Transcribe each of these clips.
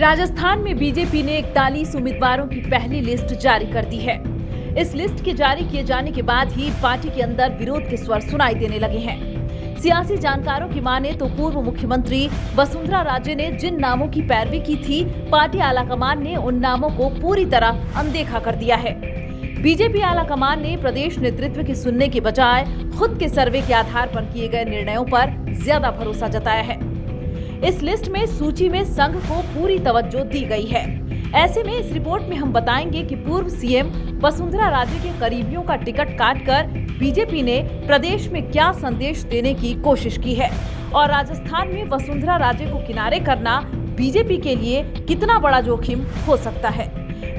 राजस्थान में बीजेपी ने 41 उम्मीदवारों की पहली लिस्ट जारी कर दी है। इस लिस्ट के जारी किए जाने के बाद ही पार्टी के अंदर विरोध के स्वर सुनाई देने लगे हैं। सियासी जानकारों की माने तो पूर्व मुख्यमंत्री वसुंधरा राजे ने जिन नामों की पैरवी की थी, पार्टी आलाकमान ने उन नामों को पूरी तरह अनदेखा कर दिया है। बीजेपी आलाकमान ने प्रदेश नेतृत्व की सुनने के बजाय खुद के सर्वे के आधार पर किए गए निर्णयों पर ज्यादा भरोसा जताया है। इस लिस्ट में सूची में संघ को पूरी तवज्जो दी गई है। ऐसे में इस रिपोर्ट में हम बताएंगे कि पूर्व सीएम वसुंधरा राजे के करीबियों का टिकट काटकर बीजेपी ने प्रदेश में क्या संदेश देने की कोशिश की है और राजस्थान में वसुंधरा राजे को किनारे करना बीजेपी के लिए कितना बड़ा जोखिम हो सकता है।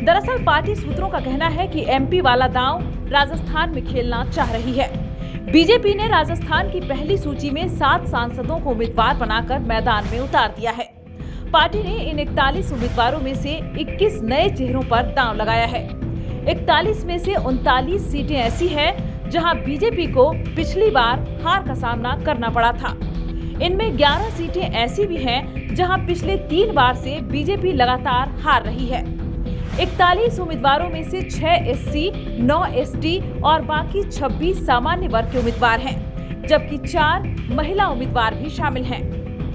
दरअसल पार्टी सूत्रों का कहना है कि एमपी वाला दांव राजस्थान में खेलना चाह रही है। बीजेपी ने राजस्थान की पहली सूची में 7 सांसदों को उम्मीदवार बनाकर मैदान में उतार दिया है। पार्टी ने इन 41 उम्मीदवारों में से 21 नए चेहरों पर दांव लगाया है। 41 में से 39 सीटें ऐसी हैं जहां बीजेपी को पिछली बार हार का सामना करना पड़ा था। इनमें 11 सीटें ऐसी भी हैं जहां पिछले 3 बार से बीजेपी लगातार हार रही है। 41 उम्मीदवारों में से 6 एससी, 9 एसटी और बाकी 26 सामान्य वर्ग के उम्मीदवार हैं, जबकि 4 महिला उम्मीदवार भी शामिल हैं।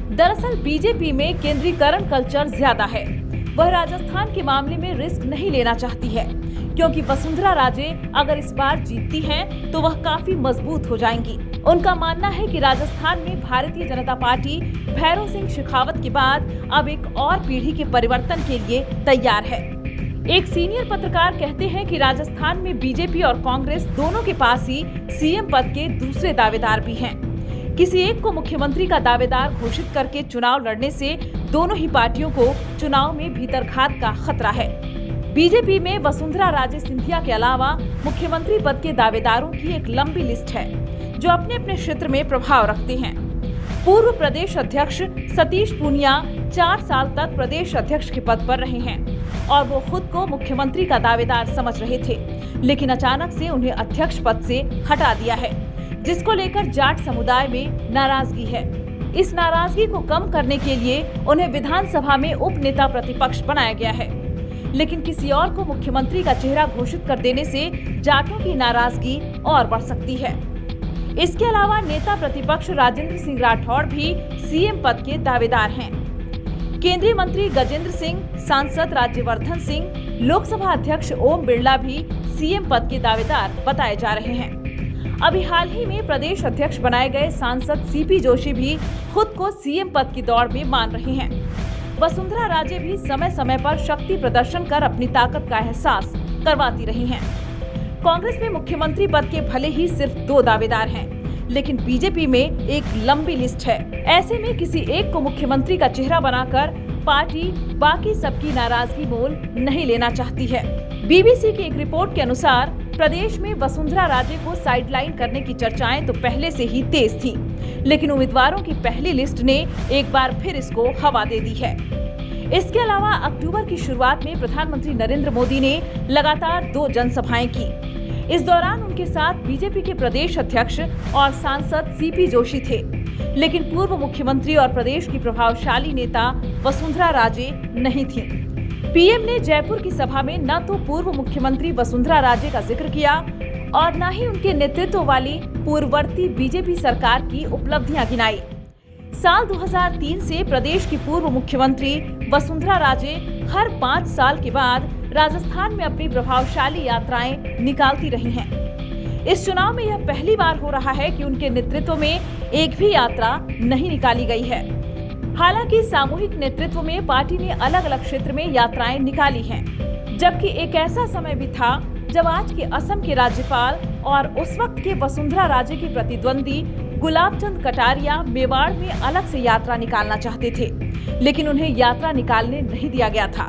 दरअसल बीजेपी में केंद्रीकरण कल्चर ज्यादा है। वह राजस्थान के मामले में रिस्क नहीं लेना चाहती है, क्योंकि वसुंधरा राजे अगर इस बार जीतती हैं, तो वह काफी मजबूत हो जाएंगी। उनका मानना है कि राजस्थान में भारतीय जनता पार्टी भैरव सिंह शेखावत के बाद अब एक और पीढ़ी के परिवर्तन के लिए तैयार है। एक सीनियर पत्रकार कहते हैं कि राजस्थान में बीजेपी और कांग्रेस दोनों के पास ही सीएम पद के दूसरे दावेदार भी हैं। किसी एक को मुख्यमंत्री का दावेदार घोषित करके चुनाव लड़ने से दोनों ही पार्टियों को चुनाव में भीतरघात का खतरा है। बीजेपी में वसुंधरा राजे सिंधिया के अलावा मुख्यमंत्री पद के दावेदारों की एक लंबी लिस्ट है, जो अपने अपने क्षेत्र में प्रभाव रखते हैं। पूर्व प्रदेश अध्यक्ष सतीश पूनिया 4 साल तक प्रदेश अध्यक्ष के पद पर रहे हैं और वो खुद को मुख्यमंत्री का दावेदार समझ रहे थे, लेकिन अचानक से उन्हें अध्यक्ष पद से हटा दिया है, जिसको लेकर जाट समुदाय में नाराजगी है। इस नाराजगी को कम करने के लिए उन्हें विधानसभा में उप नेता प्रतिपक्ष बनाया गया है, लेकिन किसी और को मुख्यमंत्री का चेहरा घोषित कर देने से जाटों की नाराजगी और बढ़ सकती है। इसके अलावा नेता प्रतिपक्ष राजेंद्र सिंह राठौड़ भी सीएम पद के दावेदार हैं। केंद्रीय मंत्री गजेंद्र सिंह, सांसद राज्यवर्धन सिंह, लोकसभा अध्यक्ष ओम बिरला भी सीएम पद के दावेदार बताए जा रहे हैं। अभी हाल ही में प्रदेश अध्यक्ष बनाए गए सांसद सीपी जोशी भी खुद को सीएम पद की दौड़ में मान रहे हैं। वसुंधरा राजे भी समय समय पर शक्ति प्रदर्शन कर अपनी ताकत का एहसास करवाती रही हैं। कांग्रेस में मुख्यमंत्री पद के भले ही सिर्फ 2 दावेदार हैं, लेकिन बीजेपी में एक लंबी लिस्ट है। ऐसे में किसी एक को मुख्यमंत्री का चेहरा बनाकर पार्टी बाकी सबकी नाराजगी मोल नहीं लेना चाहती है। बीबीसी की एक रिपोर्ट के अनुसार प्रदेश में वसुंधरा राजे को साइडलाइन करने की चर्चाएं तो पहले से ही तेज थी, लेकिन उम्मीदवारों की पहली लिस्ट ने एक बार फिर इसको हवा दे दी है। इसके अलावा अक्टूबर की शुरुआत में प्रधानमंत्री नरेंद्र मोदी ने लगातार 2 जनसभाएं की। इस दौरान उनके साथ बीजेपी के प्रदेश अध्यक्ष और सांसद सीपी जोशी थे, लेकिन पूर्व मुख्यमंत्री और प्रदेश की प्रभावशाली नेता वसुंधरा राजे नहीं थीं। पीएम ने जयपुर की सभा में न तो पूर्व मुख्यमंत्री वसुंधरा राजे का जिक्र किया और न ही उनके नेतृत्व वाली पूर्ववर्ती बीजेपी सरकार की उपलब्धियां गिनाई। साल 2003 से प्रदेश की पूर्व मुख्यमंत्री वसुंधरा राजे हर 5 साल के बाद राजस्थान में अपनी प्रभावशाली यात्राएं निकालती रही हैं। इस चुनाव में यह पहली बार हो रहा है कि उनके नेतृत्व में एक भी यात्रा नहीं निकाली गई है। हालांकि सामूहिक नेतृत्व में पार्टी ने अलग अलग क्षेत्र में यात्राएं निकाली हैं, जबकि एक ऐसा समय भी था जब आज के असम के राज्यपाल और उस वक्त के वसुंधरा राजे के प्रतिद्वंदी गुलाब चंद कटारिया मेवाड़ में अलग से यात्रा निकालना चाहते थे, लेकिन उन्हें यात्रा निकालने नहीं दिया गया था।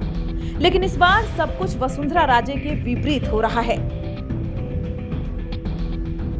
लेकिन इस बार सब कुछ वसुंधरा राजे के विपरीत हो रहा है।